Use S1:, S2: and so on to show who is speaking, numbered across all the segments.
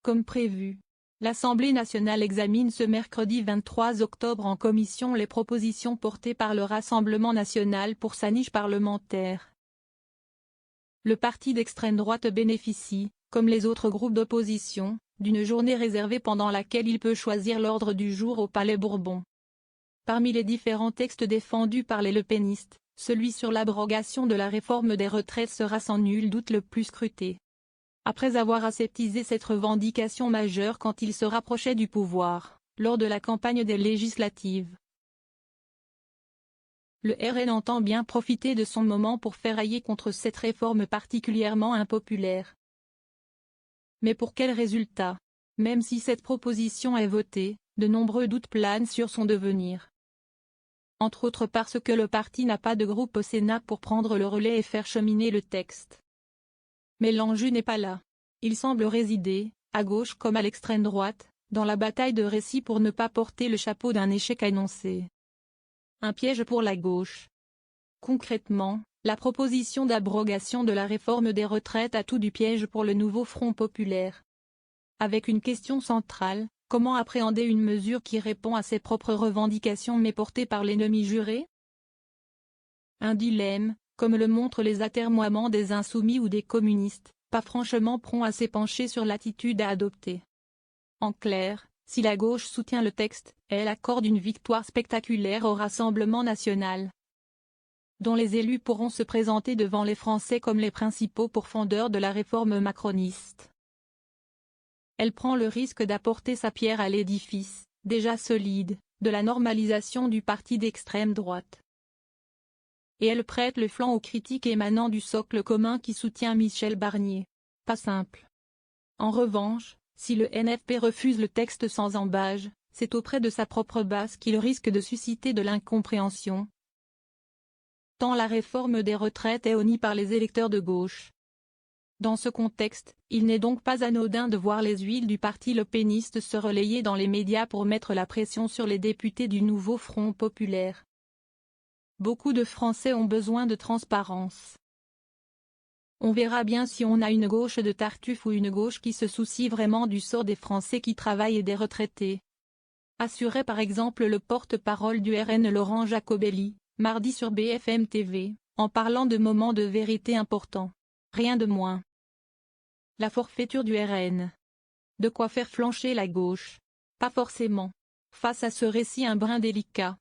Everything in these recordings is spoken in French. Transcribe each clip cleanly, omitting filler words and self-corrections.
S1: Comme prévu, l'Assemblée nationale examine ce mercredi 23 octobre en commission les propositions portées par le Rassemblement national pour sa niche parlementaire. Le parti d'extrême droite bénéficie, comme les autres groupes d'opposition, d'une journée réservée pendant laquelle il peut choisir l'ordre du jour au Palais Bourbon. Parmi les différents textes défendus par les lepénistes, celui sur l'abrogation de la réforme des retraites sera sans nul doute le plus scruté. Après avoir aseptisé cette revendication majeure quand il se rapprochait du pouvoir, lors de la campagne des législatives, le RN entend bien profiter de son moment pour ferrailler contre cette réforme particulièrement impopulaire. Mais pour quel résultat? Même si cette proposition est votée, de nombreux doutes planent sur son devenir. Entre autres parce que le parti n'a pas de groupe au Sénat pour prendre le relais et faire cheminer le texte. Mais l'enjeu n'est pas là. Il semble résider, à gauche comme à l'extrême droite, dans la bataille de récit pour ne pas porter le chapeau d'un échec annoncé. Un piège pour la gauche. Concrètement, la proposition d'abrogation de la réforme des retraites a tout du piège pour le nouveau Front populaire. Avec une question centrale, comment appréhender une mesure qui répond à ses propres revendications mais portée par l'ennemi juré? Un dilemme, comme le montrent les atermoiements des insoumis ou des communistes, pas franchement prompts à s'épancher sur l'attitude à adopter. En clair, si la gauche soutient le texte, elle accorde une victoire spectaculaire au Rassemblement national, dont les élus pourront se présenter devant les Français comme les principaux pourfendeurs de la réforme macroniste. Elle prend le risque d'apporter sa pierre à l'édifice, déjà solide, de la normalisation du parti d'extrême droite. Et elle prête le flanc aux critiques émanant du socle commun qui soutient Michel Barnier. Pas simple. En revanche, si le NFP refuse le texte sans ambages, c'est auprès de sa propre base qu'il risque de susciter de l'incompréhension, tant la réforme des retraites est honnie par les électeurs de gauche. Dans ce contexte, il n'est donc pas anodin de voir les huiles du parti lepéniste se relayer dans les médias pour mettre la pression sur les députés du nouveau Front populaire. Beaucoup de Français ont besoin de transparence. On verra bien si on a une gauche de Tartuffe ou une gauche qui se soucie vraiment du sort des Français qui travaillent et des retraités. Assurait par exemple le porte-parole du RN Laurent Jacobelli, mardi sur BFM TV, en parlant de moments de vérité importants. Rien de moins. La forfaiture du RN. De quoi faire flancher la gauche? Pas forcément. Face à ce récit un brin délicat,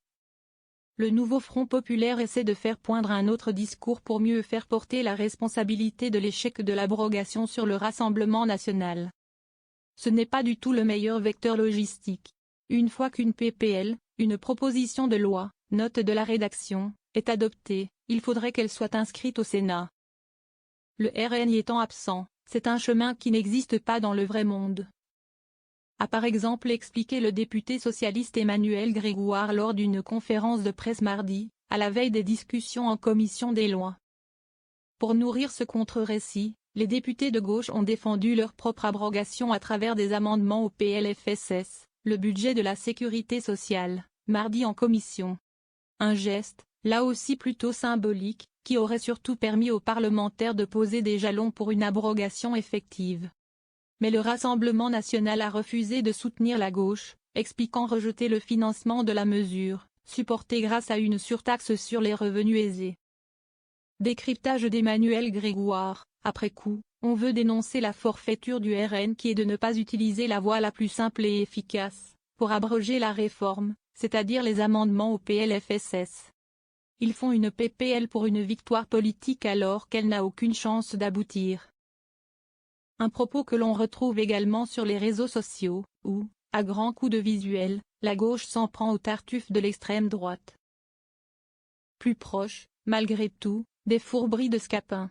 S1: le nouveau Front populaire essaie de faire poindre un autre discours pour mieux faire porter la responsabilité de l'échec de l'abrogation sur le Rassemblement national. Ce n'est pas du tout le meilleur vecteur logistique. Une fois qu'une PPL, une proposition de loi, note de la rédaction, est adoptée, il faudrait qu'elle soit inscrite au Sénat. Le RN y étant absent, c'est un chemin qui n'existe pas dans le vrai monde, a par exemple expliqué le député socialiste Emmanuel Grégoire lors d'une conférence de presse mardi, à la veille des discussions en commission des lois. Pour nourrir ce contre-récit, les députés de gauche ont défendu leur propre abrogation à travers des amendements au PLFSS, le budget de la sécurité sociale, mardi en commission. Un geste, là aussi plutôt symbolique, qui aurait surtout permis aux parlementaires de poser des jalons pour une abrogation effective. Mais le Rassemblement national a refusé de soutenir la gauche, expliquant rejeter le financement de la mesure, supportée grâce à une surtaxe sur les revenus aisés. Décryptage d'Emmanuel Grégoire. Après coup, on veut dénoncer la forfaiture du RN qui est de ne pas utiliser la voie la plus simple et efficace, pour abroger la réforme, c'est-à-dire les amendements au PLFSS. Ils font une PPL pour une victoire politique alors qu'elle n'a aucune chance d'aboutir. Un propos que l'on retrouve également sur les réseaux sociaux, où, à grands coups de visuel, la gauche s'en prend aux tartuffes de l'extrême droite. Plus proche, malgré tout, des fourberies de Scapin.